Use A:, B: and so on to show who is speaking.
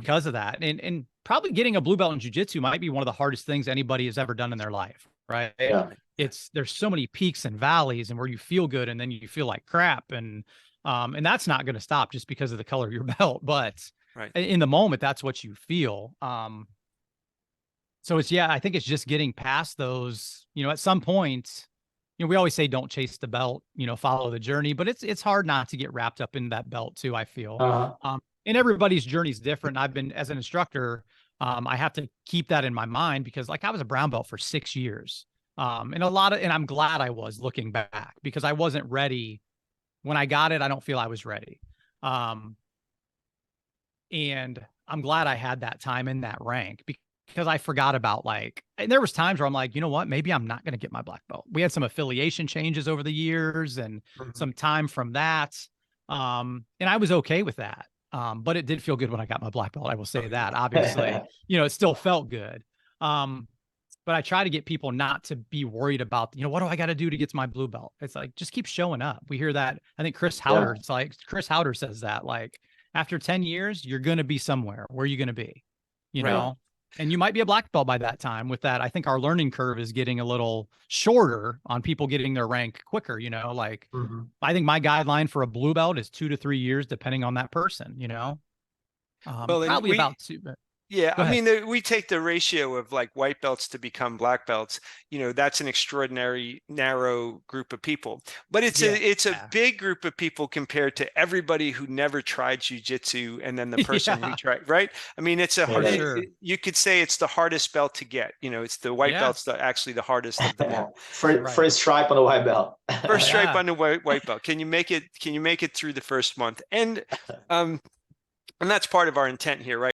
A: because of that. And probably getting a blue belt in jiu-jitsu might be one of the hardest things anybody has ever done in their life, right?
B: Yeah.
A: There's so many peaks and valleys, and where you feel good and then you feel like crap. And that's not going to stop just because of the color of your belt. But in the moment, that's what you feel. So I think it's just getting past those, at some point, we always say, don't chase the belt, follow the journey, but it's hard not to get wrapped up in that belt too, I feel. And everybody's journey is different. I've been, as an instructor, I have to keep that in my mind, because I was a brown belt for 6 years. And I'm glad I was, looking back, because I wasn't ready when I got it. I don't feel I was ready. And I'm glad I had that time in that rank, because I forgot about and there was times where I'm like, you know what, maybe I'm not going to get my black belt. We had some affiliation changes over the years and some time from that. And I was okay with that. But it did feel good when I got my black belt. I will say that, obviously, it still felt good. But I try to get people not to be worried about, what do I got to do to get to my blue belt? It's like, just keep showing up. We hear that. I think Chris Howder, it's like Chris Howder says that, after 10 years, you're going to be somewhere. Where are you going to be? You know? And you might be a black belt by that time. With that, I think our learning curve is getting a little shorter on people getting their rank quicker. I think my guideline for a blue belt is 2 to 3 years, depending on that person. Probably about 2. But
C: yeah, I mean, we take the ratio of white belts to become black belts. That's an extraordinary narrow group of people, but it's a big group of people compared to everybody who never tried jiu-jitsu, and then the person who tried, right? I mean, it's you could say it's the hardest belt to get. It's the white belt's actually the hardest of them all.
B: First stripe on the white belt.
C: First stripe on the white belt. Can you make it through the first month? And that's part of our intent here, right?